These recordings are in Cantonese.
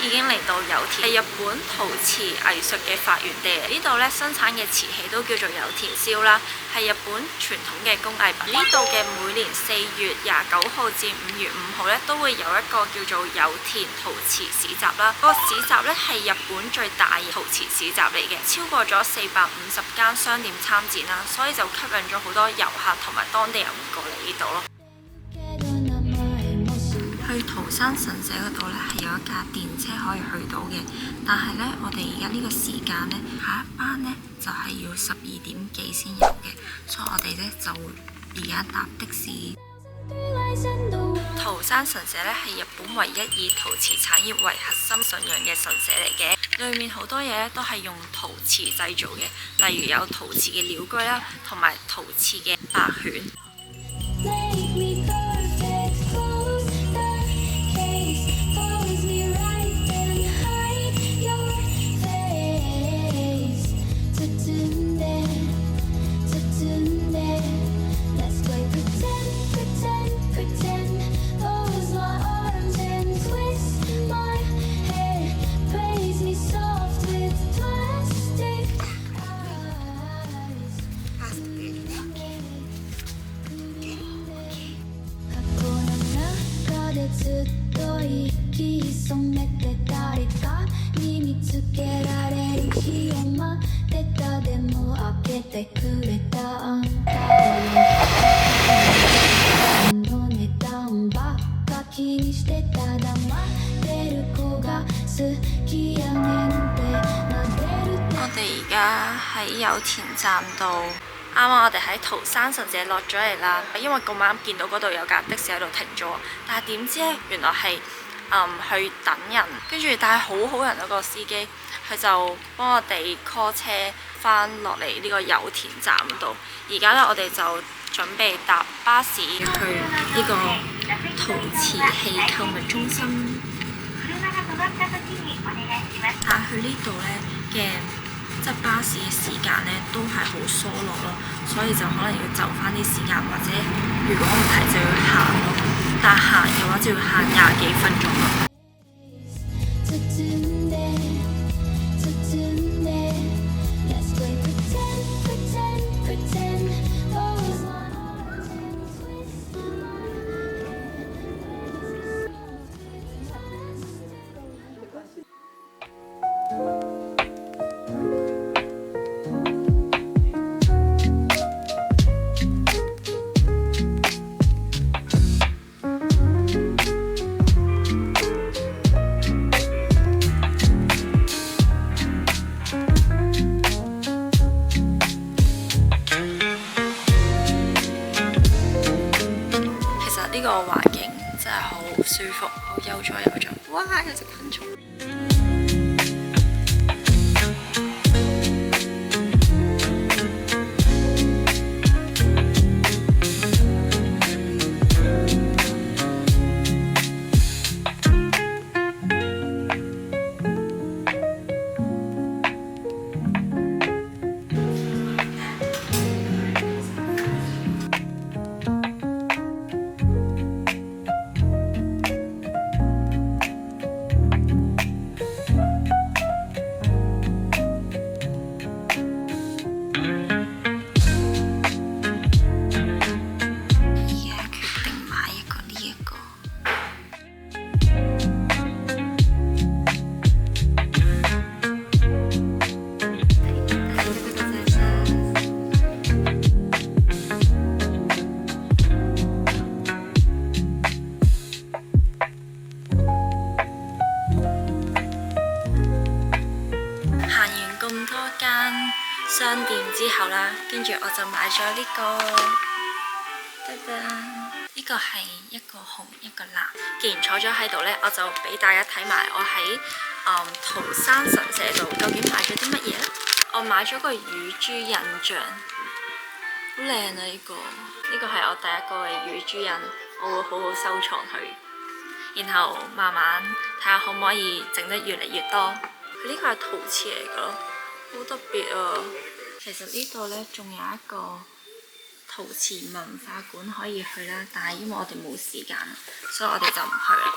已經嚟到有田，係日本陶瓷藝術嘅發源地。呢度咧生產嘅瓷器都叫做有田燒啦，係日本傳統嘅工藝品。呢度嘅每年4月29號至5月5號咧，都會有一個叫做有田陶瓷市集啦。嗰個市集咧係日本最大嘅陶瓷市集嚟嘅，超過咗450間商店參展啦，所以就吸引咗好多遊客同埋當地人過嚟呢度咯。去桃山神社嗰度咧係有一架電車可以去到嘅，但係咧我哋而家呢個時間咧下一班咧就係要12點幾先有嘅，所以我哋咧就而家搭的士。桃山神社咧係日本唯一以陶瓷產業為核心信仰嘅神社嚟嘅，裏面好多嘢咧都係用陶瓷製造嘅，例如有陶瓷嘅鳥居啦，同埋陶瓷嘅白犬。我哋而家喺有田站度，啱啱我哋喺桃山神社落咗嚟啦。因為咁啱見到嗰度有架的士喺度停咗，但係點知咧原來係去等人，跟住但係好好人嗰個司機，佢就幫我哋 call 車翻落嚟呢個有田站度。而家咧我哋就準備搭巴士去呢個陶瓷器購物中心。但係去呢度咧嘅即係巴士嘅時間咧都係好疏落咯，所以就可能要就翻啲時間，或者如果唔係就要行咯。但係行嘅話就要行20幾分鐘咯。呢個環境真係好舒服，好悠哉悠哉。哇！有隻昆蟲。商店之後啦，跟住我就買咗呢個，呢個係一個紅一個藍。既然坐咗喺度呢，我就俾大家睇埋我喺桃山神社度究竟買咗啲乜嘢呢？我買咗個乳豬印像，好靚啊！呢個係我第一個嘅乳豬印，我會好好收藏佢，然後慢慢睇下可唔可以整得越嚟越多。佢呢個係陶瓷嚟㗎咯，好特別啊！其實呢度呢，仲有一個陶瓷文化館可以去啦，但係因為我哋冇時間，所以我哋就唔去啦。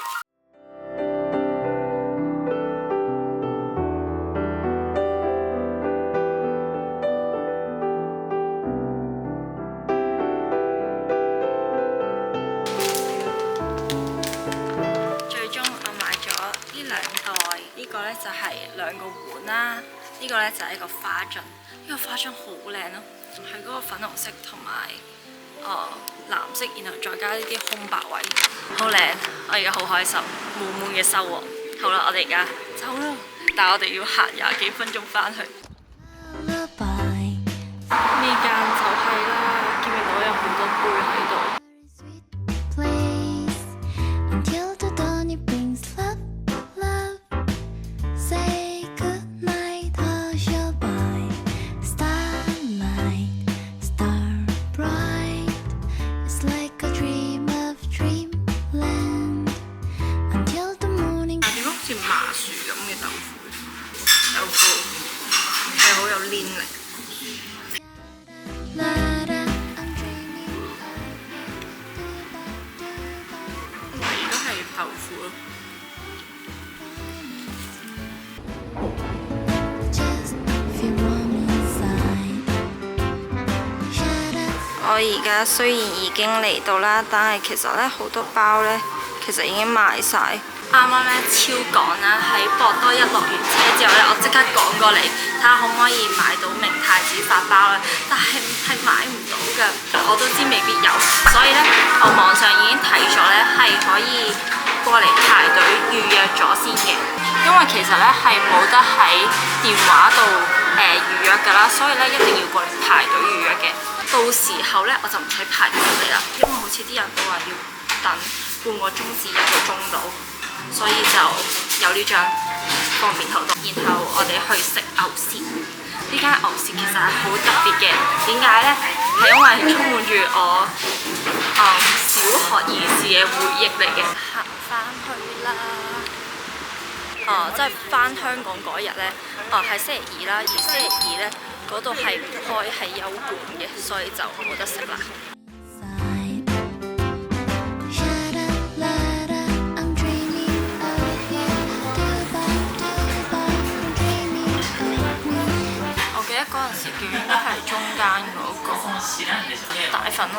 就係2個碗啦，呢個呢就係一個花樽，呢個花樽好靚咯，係嗰個粉紅色同埋藍色，然後再加呢啲空白位，好靚，我而家好開心，滿滿嘅收穫。好啦，我哋而家走啦，但係我哋要行20幾分鐘翻去。呢間就係啦，見唔見到有好多杯喺度？好有黏力，都係豆腐咯。我而家雖然已經嚟到啦，但係其實呢好多包呢，其實已經賣晒。啱啱呢超趕啦，喺博多一落完車之後呢，我即刻趕過嚟睇下可唔可以買到明太子法包啦，但係買唔到㗎，我都知未必有，所以呢，我網上已經睇咗呢，係可以過嚟排隊預約咗先嘅，因為其實呢係冇得喺電話度預約㗎啦，所以呢一定要過嚟排隊預約嘅。到時候呢，我就唔使排隊嚟啦，因為好似啲人都話要等半個鐘至1個鐘到。所以就有呢張方便好多，然後我哋去食牛舌。呢間牛舌其實係好特別嘅，點解呢？係因為充滿住我小學兒時嘅回憶嚟嘅。行翻去啦！即係翻香港嗰日呢，係星期2啦，而星期2呢，嗰度係唔開，係休館嘅，所以就冇得食啦。嗰陣時叫應該係中間嗰個大份咯。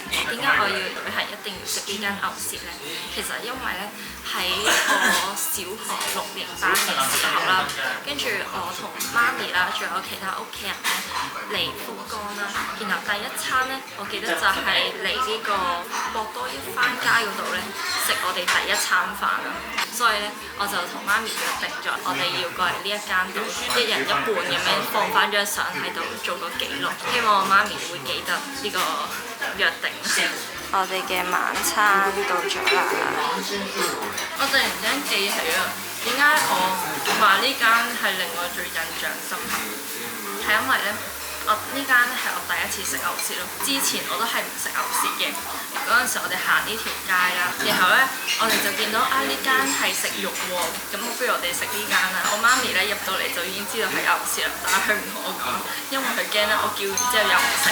點解我要旅行一定要食呢間牛舌呢？其實因為呢，喺我小學6年班嘅時候啦，跟住我同媽咪啦，仲有其他屋企人呢嚟福岡啦，然後第一餐呢，我記得就係嚟呢個博多一番街嗰度呢食我哋第一餐飯啦，所以呢，我就同媽咪約定咗，我哋要過嚟呢一間度，1人1半咁樣放翻張相喺度做個記錄，希望我媽咪會記得呢個約定。我哋嘅晚餐到咗啦！我突然間記起啊，點解我話呢間係令我最印象深刻？係因為呢，呢間係我第一次食牛舌咯。之前我都係唔食牛舌嘅。嗰陣時我哋行呢條街啦，然後呢，我哋就見到呢間係食肉喎，咁不如我哋食呢間啦。我媽咪呢入到嚟就已經知道係牛舌啦，但係佢唔同我講，因為佢驚呢我叫完之後又唔食。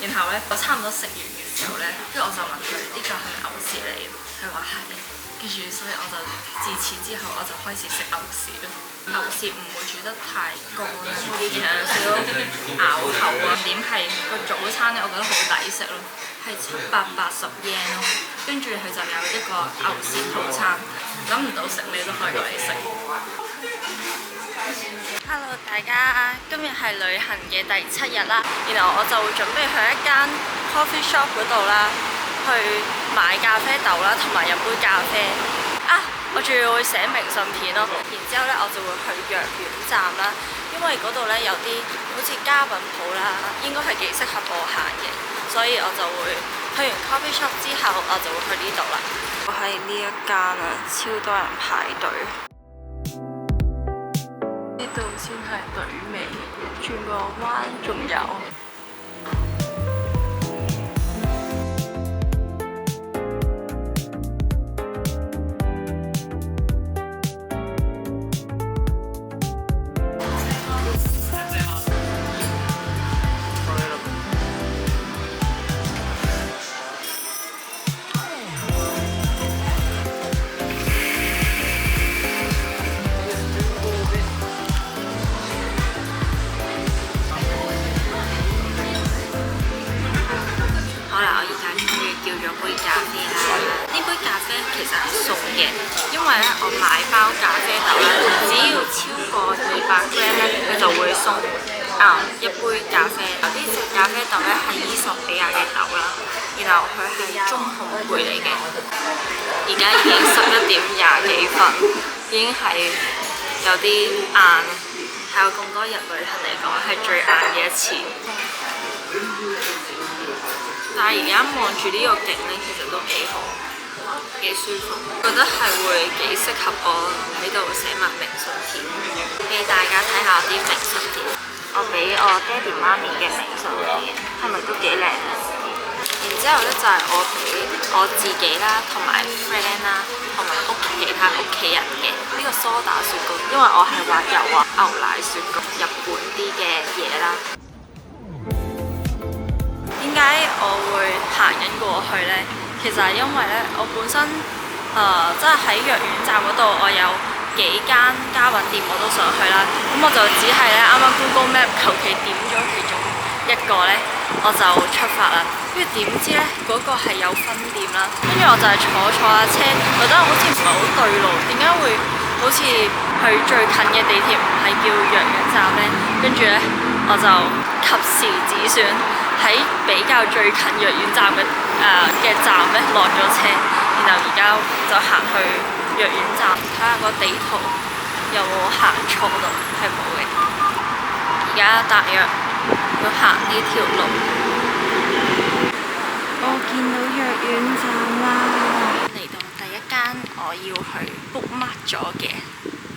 然後呢，我差唔多食完嘅時候呢，跟住我就問佢呢個係咪牛舌嚟？佢話係，跟住所以我就自此之後我就開始食牛舌咯。牛舌唔會煮得太乾啦，然後有少少咬口啊。點係個早餐呢，我覺得好抵食咯，係780 yen 咯。跟住佢就有一個牛舌套餐，諗唔到食咩都可以過嚟食。Hello 大家，今日係旅行嘅第7日啦，然後我就會準備去一間 coffee shop 嗰度啦，去買咖啡豆啦，同埋飲杯咖啡。我仲要會寫明信片咯，然之後呢，我就會去藥丸站啦，因為嗰度呢，有啲好似家品鋪啦，應該係幾適合我行嘅，所以我就會去完 coffee shop 之後，我就會去呢度啦。我喺呢一間啊，超多人排隊。呢度先係隊尾，轉個彎仲有。其實係送嘅，因為咧我買包咖啡豆咧，只要超過200g咧，佢就會送一杯咖啡。呢隻咖啡豆咧係伊索比亞嘅豆啦，然後佢係中烘焙嚟嘅。而家已經11點20幾分，已經係有啲晏，係我咁多日旅行嚟講係最晏嘅一次。但係而家望住呢個景咧，其實都幾好，幾舒服，覺得係會幾適合我喺度寫埋明信片，俾大家睇下啲明信片。我俾我爹哋媽咪嘅明信片，係咪都幾靚？然之後咧就係我俾我自己啦，同埋 friend 啦，同埋其他屋企人嘅呢個梳打雪糕，因為我係話有牛奶雪糕，日本啲嘅嘢啦。點解我會行緊過去呢？其實係因為咧，我本身即係喺藥丸站嗰度，我有幾間家品店我都想去啦。咁我就只係咧啱啱 Google Map 求其點咗其中一個咧，我就出發啦。跟住點知咧嗰個係有分店啦，跟住我就係坐下車，覺得好似唔係好對路，點解會好似去最近嘅地鐵唔係叫藥丸站呢？跟住咧我就及時止損，喺比較最近藥丸站嘅站咧落咗車，然後而家就行去藥丸站睇下個地圖有冇行錯到，係冇嘅。而家大約要行呢條路。我見到藥丸站啦，嚟到第一間我要去 bookmark 咗嘅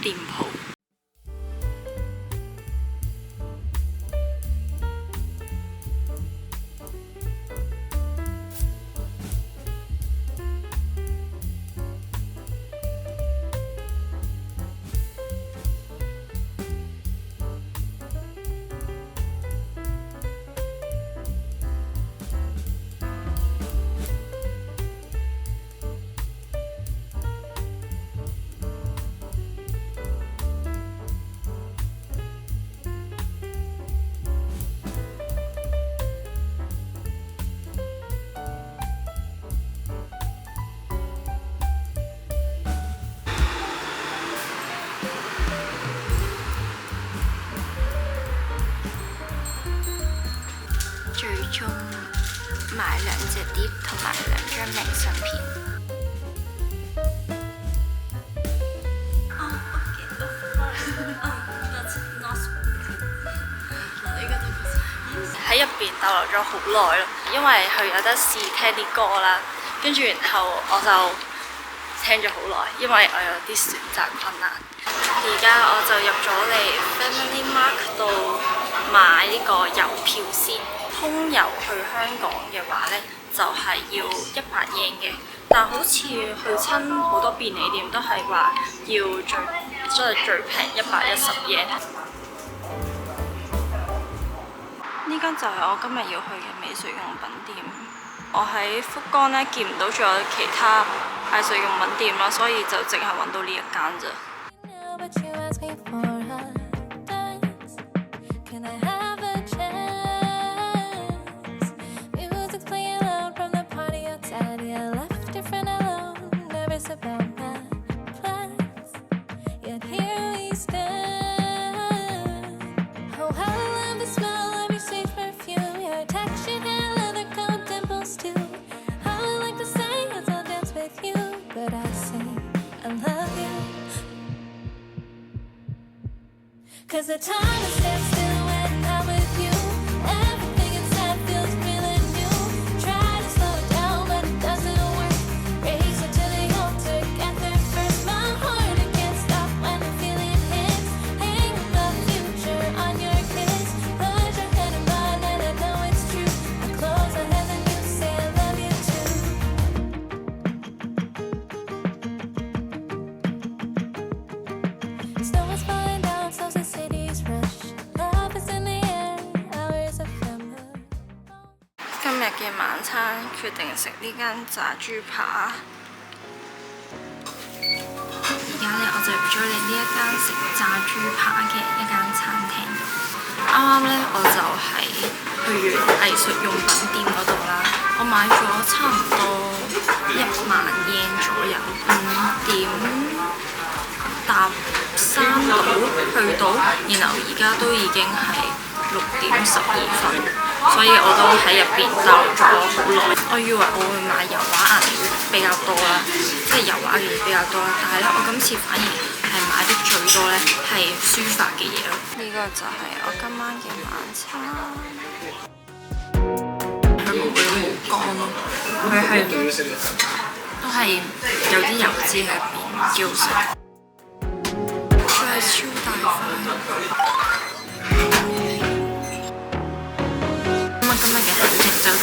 店鋪。最終買2隻碟同埋2張明信片。喺入邊逗留咗好耐咯，因為佢有得試聽啲歌啦，跟住然後我就聽咗好耐，因為我有啲選擇困難。而家我就入咗嚟 Family Mart 度買呢個郵票先。通郵去香港嘅話呢，就係要100 yen 嘅，但好似去親好多便利店都係話要最平110 yen。呢間就係我今日要去嘅美術用品店。我喺福岡呢見唔到仲有其他藝術用品店啦，所以就淨係揾到呢一間咋。Cause the time is stand still when I'm with you. Everything inside feels really new. Try to slow it down, but it doesn't work. Race it to the altar, get there first. My heart, it can't stop when the feeling hits. Hang the future on your kiss. Put your head in mine and I know it's true. I close my head and you say I love you too. Snow is falling down, so the city's rush. Love is in the air, hours of summer. 今日嘅晚餐決定食呢間炸豬扒。而家咧我就入咗嚟呢一間食炸豬扒嘅一間餐廳度。啱啱咧我就係去完藝術用品店嗰度啦，我買咗差唔多10000yen左右，5.83到去到，然後而家都已經係6點12分，所以我都喺入邊逗咗好耐。我以為我會買油畫顏料比較多啦，即係油畫嘅嘢比較多啦，但係咧我今次反而係買得最多咧係書法嘅嘢咯。呢個就係我今晚嘅晚餐。佢唔會好乾咯，佢係都係有啲油脂喺入邊，幾好食。佢係超大塊。今日嘅行程就到